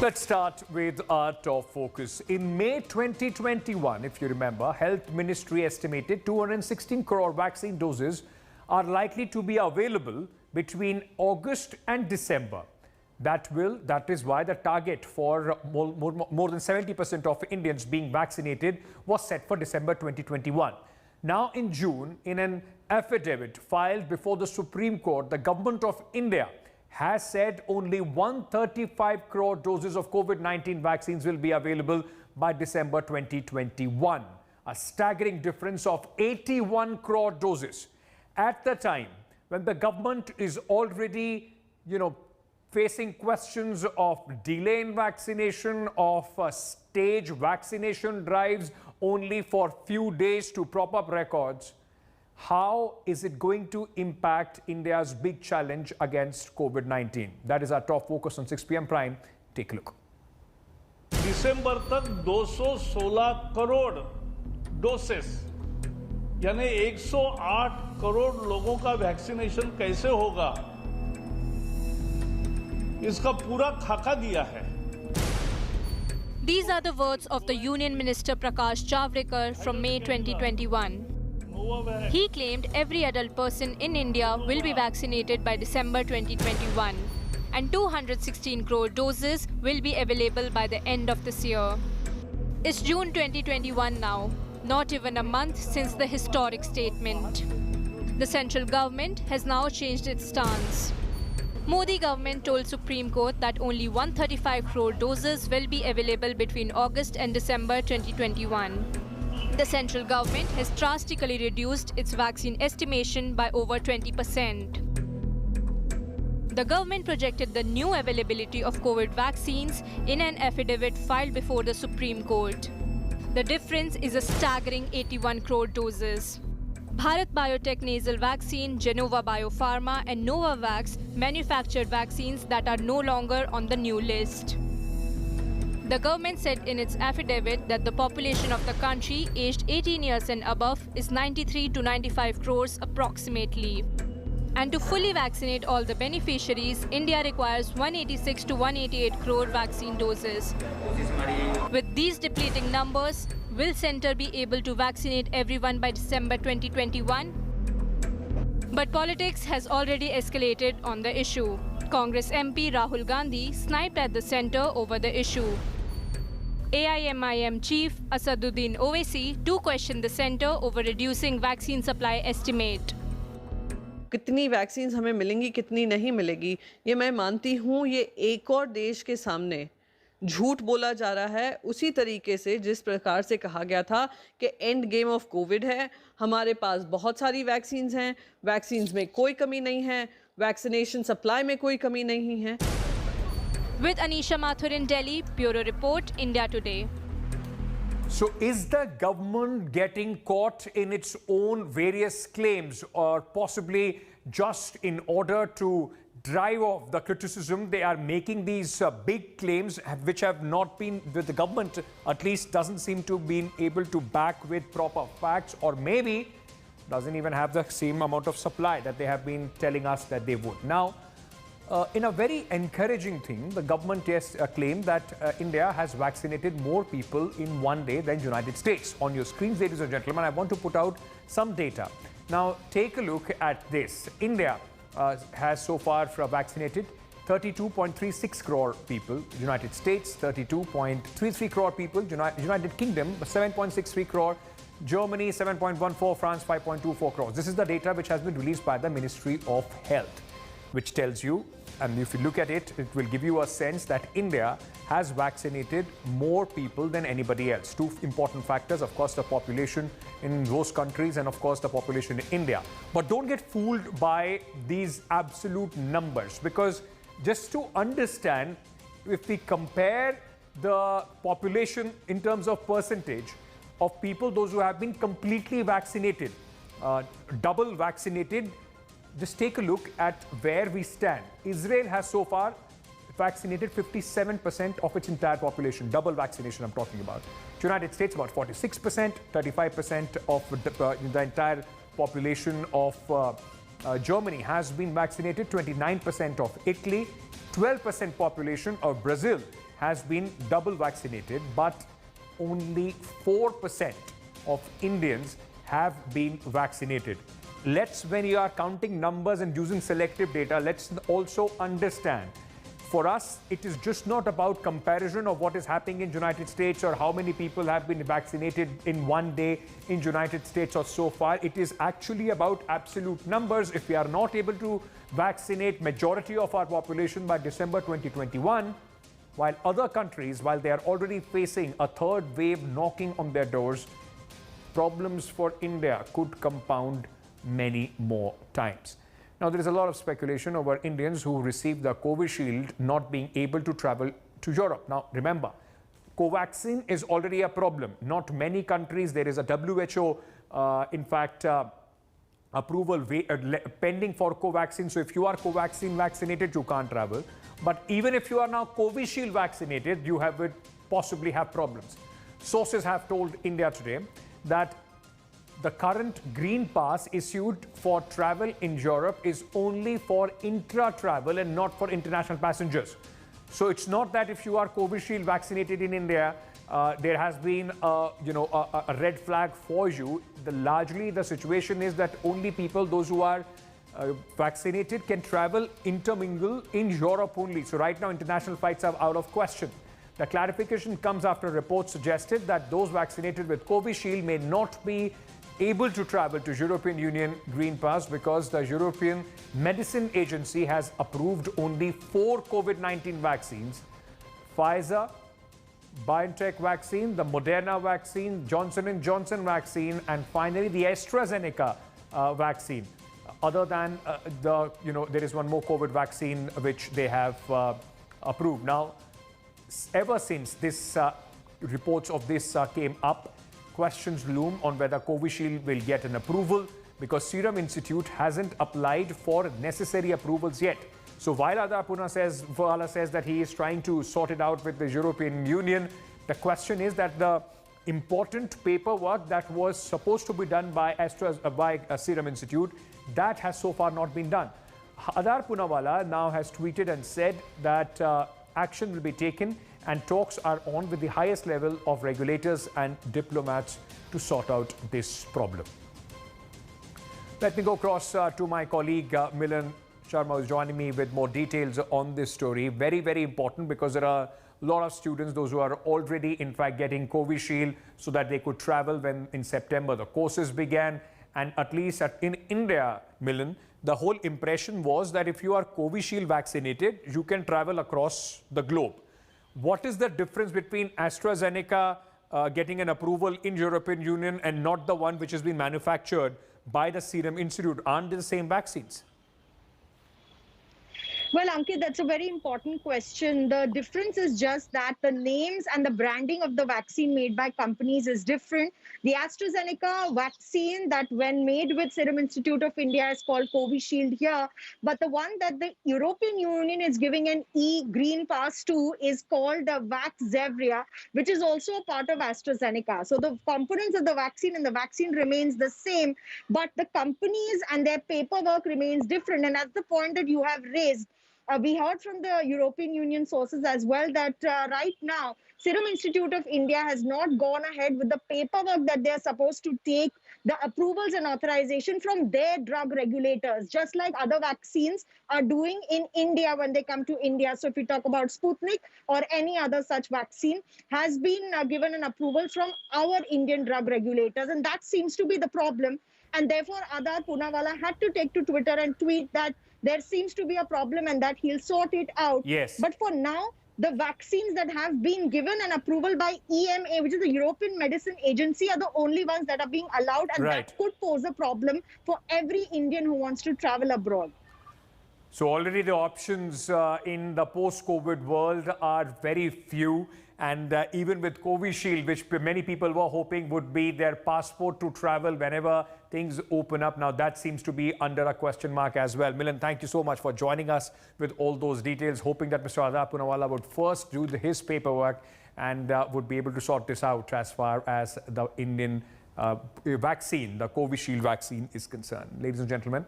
Let's start with our top focus. In May 2021, if you remember, Health Ministry estimated 216 crore vaccine doses are likely to be available between August and December. That is why the target for more than 70% of Indians being vaccinated was set for December 2021. Now in June, in an affidavit filed before the Supreme Court, the government of India has said only 135 crore doses of COVID-19 vaccines will be available by December 2021. A staggering difference of 81 crore doses. At the time when the government is already, facing questions of delay in vaccination, of stage vaccination drives only for few days to prop up records, how is it going to impact India's big challenge against COVID-19? That is our top focus on 6 p.m. Prime. Take a look. दिसंबर तक 216 crore doses यानी 108 करोड़ लोगों का vaccination कैसे होगा, इसका पूरा खाका दिया है. These are the words of the Union Minister Prakash Javadekar from May 2021. He claimed every adult person in India will be vaccinated by December 2021 and 216 crore doses will be available by the end of this year. It's June 2021 now, not even a month since the historic statement. The central government has now changed its stance. Modi government told Supreme Court that only 135 crore doses will be available between August and December 2021. The central government has drastically reduced its vaccine estimation by over 20%. The government projected the new availability of COVID vaccines in an affidavit filed before the Supreme Court. The difference is a staggering 81 crore doses. Bharat Biotech nasal vaccine, Genova Biopharma and Novavax manufactured vaccines that are no longer on the new list. The government said in its affidavit that the population of the country aged 18 years and above is 93 to 95 crores approximately. And to fully vaccinate all the beneficiaries, India requires 186 to 188 crore vaccine doses. With these depleting numbers, will centre be able to vaccinate everyone by December 2021? But politics has already escalated on the issue. Congress MP Rahul Gandhi sniped at the centre over the issue. AIMIM chief Asaduddin Owaisi too questioned the centre over reducing vaccine supply estimate. कितनी vaccines हमें मिलेंगी, कितनी नहीं मिलेगी, ये मैं मानती हूँ ये एक और देश के सामने झूठ बोला जा रहा है, उसी तरीके से जिस प्रकार से कहा गया था कि एंड गेम ऑफ कोविड है, हमारे पास बहुत सारी वैक्सीन्स हैं, वैक्सीन्स में कोई कमी नहीं है, वैक्सीनेशन सप्लाई में कोई कमी नहीं है. With Anisha Mathur in Delhi, Bureau Report, India Today. So is the government getting caught in its own various claims, or possibly just in order to drive off the criticism they are making these big claims which have not been, the government at least doesn't seem to have been able to back with proper facts, or maybe doesn't even have the same amount of supply that they have been telling us that they would. Now, in a very encouraging thing, the government claimed that India has vaccinated more people in one day than United States. On your screens, ladies and gentlemen, I want to put out some data. Now, take a look at this. India has so far vaccinated 32.36 crore people. United States, 32.33 crore people. United Kingdom, 7.63 crore. Germany, 7.14, France, 5.24 crores. This is the data which has been released by the Ministry of Health, which tells you, and if you look at it, it will give you a sense that India has vaccinated more people than anybody else. Two important factors, of course, the population in those countries and, of course, the population in India. But don't get fooled by these absolute numbers, because just to understand, if we compare the population in terms of percentage of people, those who have been completely vaccinated, double vaccinated, just take a look at where we stand. Israel has so far vaccinated 57% of its entire population, double vaccination I'm talking about. United States about 46%, 35% of the entire population of Germany has been vaccinated, 29% of Italy, 12% population of Brazil has been double vaccinated, but only 4% of Indians have been vaccinated. When you are counting numbers and using selective data, let's also understand. For us, it is just not about comparison of what is happening in United States or how many people have been vaccinated in one day in United States or so far. It is actually about absolute numbers. If we are not able to vaccinate majority of our population by December 2021, while other countries, while they are already facing a third wave knocking on their doors, problems for India could compound many more times. Now, there is a lot of speculation over Indians who received the Covishield not being able to travel to Europe. Now, remember, Covaxin is already a problem. Not many countries, there is a WHO, approval pending for Covaxin. So if you are Covaxin vaccinated, you can't travel. But even if you are now Covishield vaccinated, you would possibly have problems. Sources have told India today that the current green pass issued for travel in Europe is only for intra-travel and not for international passengers. So it's not that if you are Covishield vaccinated in India, there has been a red flag for you. Largely the situation is that only people, those who are vaccinated, can travel, intermingle in Europe only. So right now international flights are out of question. The clarification comes after reports suggested that those vaccinated with Covishield may not be able to travel to European Union Green Pass because the European Medicine Agency has approved only 4 COVID-19 vaccines: Pfizer, BioNTech vaccine, the Moderna vaccine, Johnson & Johnson vaccine, and finally the AstraZeneca vaccine. Other than there is one more COVID vaccine which they have approved. Now, ever since this reports of this came up, questions loom on whether Covishield will get an approval because Serum Institute hasn't applied for necessary approvals yet. So while Adar Poonawalla says that he is trying to sort it out with the European Union, the question is that the important paperwork that was supposed to be done by Serum Institute, that has so far not been done. Adar Poonawalla now has tweeted and said that action will be taken and talks are on with the highest level of regulators and diplomats to sort out this problem. Let me go across to my colleague Milan Sharma, who is joining me with more details on this story. Very, very important because there are a lot of students, those who are already in fact getting Covishield so that they could travel when in September the courses began. And at least in India, Milan, the whole impression was that if you are Covishield vaccinated, you can travel across the globe. What is the difference between AstraZeneca getting an approval in European Union and not the one which has been manufactured by the Serum Institute? Aren't they the same vaccines? Well, Ankit, that's a very important question. The difference is just that the names and the branding of the vaccine made by companies is different. The AstraZeneca vaccine that when made with Serum Institute of India is called Covishield here, but the one that the European Union is giving an green pass to is called the Vaxzevria, which is also a part of AstraZeneca. So the components of the vaccine and the vaccine remains the same, but the companies and their paperwork remains different. And that's the point that you have raised. We heard from the European Union sources as well that right now, Serum Institute of India has not gone ahead with the paperwork that they're supposed to take the approvals and authorization from their drug regulators, just like other vaccines are doing in India when they come to India. So if you talk about Sputnik or any other such vaccine, has been given an approval from our Indian drug regulators. And that seems to be the problem. And therefore, Adar Poonawalla had to take to Twitter and tweet that there seems to be a problem and that he'll sort it out. Yes. But for now, the vaccines that have been given an approval by EMA, which is the European Medicine Agency, are the only ones that are being allowed. And that could pose a problem for every Indian who wants to travel abroad. So already the options in the post-COVID world are very few. And even with Covishield, which many people were hoping would be their passport to travel whenever things open up, now that seems to be under a question mark as well. Milan, thank you so much for joining us with all those details, hoping that Mr. Adar Poonawalla would first do his paperwork and would be able to sort this out as far as the Indian vaccine, the Covishield vaccine is concerned. Ladies and gentlemen,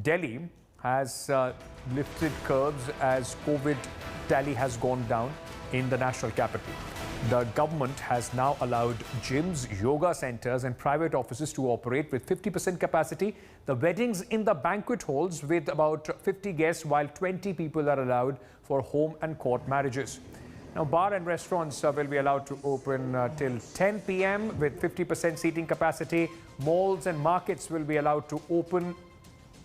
Delhi has lifted curbs as COVID tally has gone down in the national capital. The government has now allowed gyms, yoga centers and private offices to operate with 50% capacity. The weddings in the banquet halls with about 50 guests, while 20 people are allowed for home and court marriages. Now, bar and restaurants will be allowed to open till 10 p.m. with 50% seating capacity. Malls and markets will be allowed to open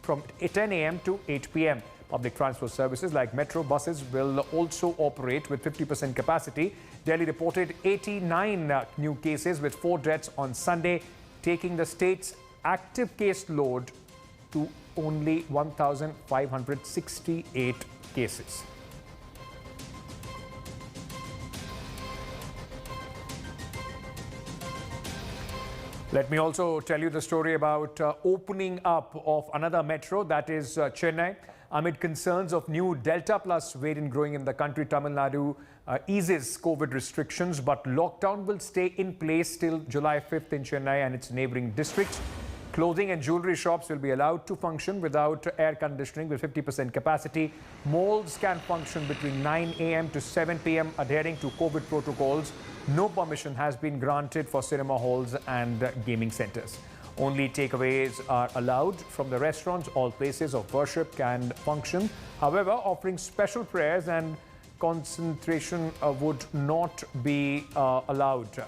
from 10 a.m. to 8 p.m. Public transport services like metro buses will also operate with 50% capacity. Delhi reported 89 new cases with 4 deaths on Sunday, taking the state's active case load to only 1,568 cases. Let me also tell you the story about opening up of another metro, that is Chennai. Amid concerns of new Delta Plus variant growing in the country, Tamil Nadu eases COVID restrictions, but lockdown will stay in place till July 5th in Chennai and its neighboring districts. Clothing and jewelry shops will be allowed to function without air conditioning with 50% capacity. Malls can function between 9 a.m. to 7 p.m. adhering to COVID protocols. No permission has been granted for cinema halls and gaming centers. Only takeaways are allowed from the restaurants. All places of worship can function. However, offering special prayers and concentration would not be allowed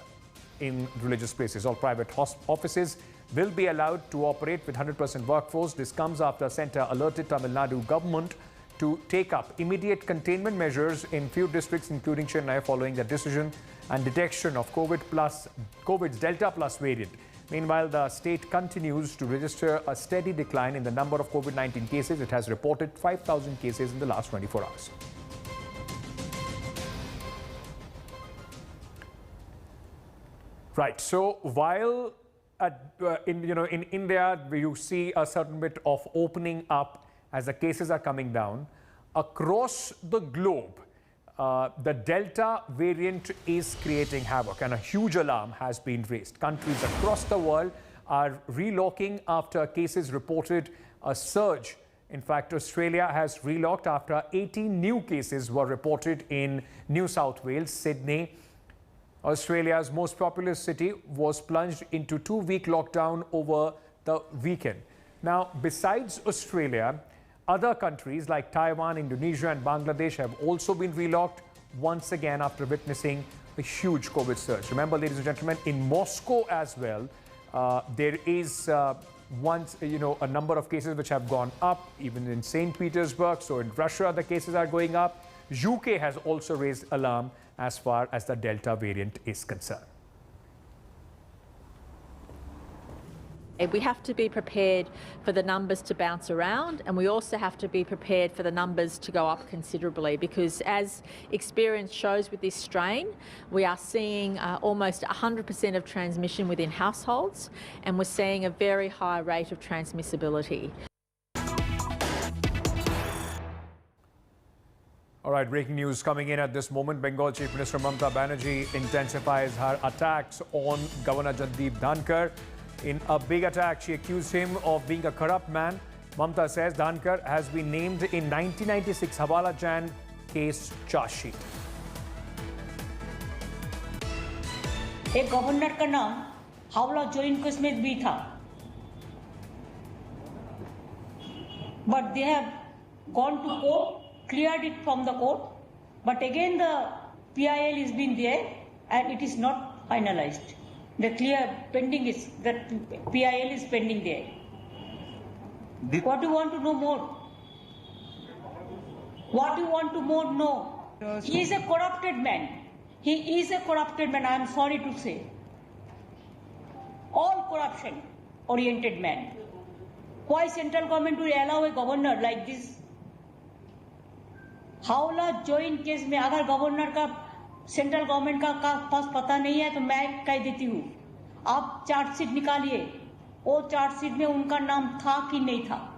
in religious places. All private offices will be allowed to operate with 100% workforce. This comes after centre alerted Tamil Nadu government to take up immediate containment measures in few districts, including Chennai, following the decision and detection of COVID's Delta Plus variant. Meanwhile, the state continues to register a steady decline in the number of COVID-19 cases. It has reported 5,000 cases in the last 24 hours. Right. So while in India you see a certain bit of opening up as the cases are coming down, across the globe, the Delta variant is creating havoc and a huge alarm has been raised. Countries across the world are relocking after cases reported a surge. In fact, Australia has relocked after 18 new cases were reported in New South Wales. Sydney, Australia's most populous city, was plunged into 2-week lockdown over the weekend. Now, besides Australia, other countries like Taiwan, Indonesia and Bangladesh have also been relocked once again after witnessing a huge COVID surge. Remember, ladies and gentlemen, in Moscow as well, there is a number of cases which have gone up, even in St. Petersburg. So in Russia, the cases are going up. UK has also raised alarm as far as the Delta variant is concerned. We have to be prepared for the numbers to bounce around, and we also have to be prepared for the numbers to go up considerably, because as experience shows with this strain, we are seeing almost 100% of transmission within households, and we're seeing a very high rate of transmissibility. All right, breaking news coming in at this moment. Bengal Chief Minister Mamata Banerjee intensifies her attacks on Governor Jagdeep Dhankar. In a big attack, she accused him of being a corrupt man. Mamata says Dhankar has been named in 1996 Hawala Jan case charge sheet. एक governor का नाम हावला Jain case में भी था, but they have gone to court, cleared it from the court, but again the PIL has been there and it is not finalized. The pending is that PIL is pending there. What do you want to know more? What do you want to more know? He is a corrupted man. He is a corrupted man, I am sorry to say. All corruption oriented man. Why central government will allow a governor like this? हावला Jain case में अगर governor का central government का पास पता नहीं है तो मैं कह देती हूँ, आप चार्जशीट निकालिए, वो चार्जशीट में उनका नाम था कि नहीं था।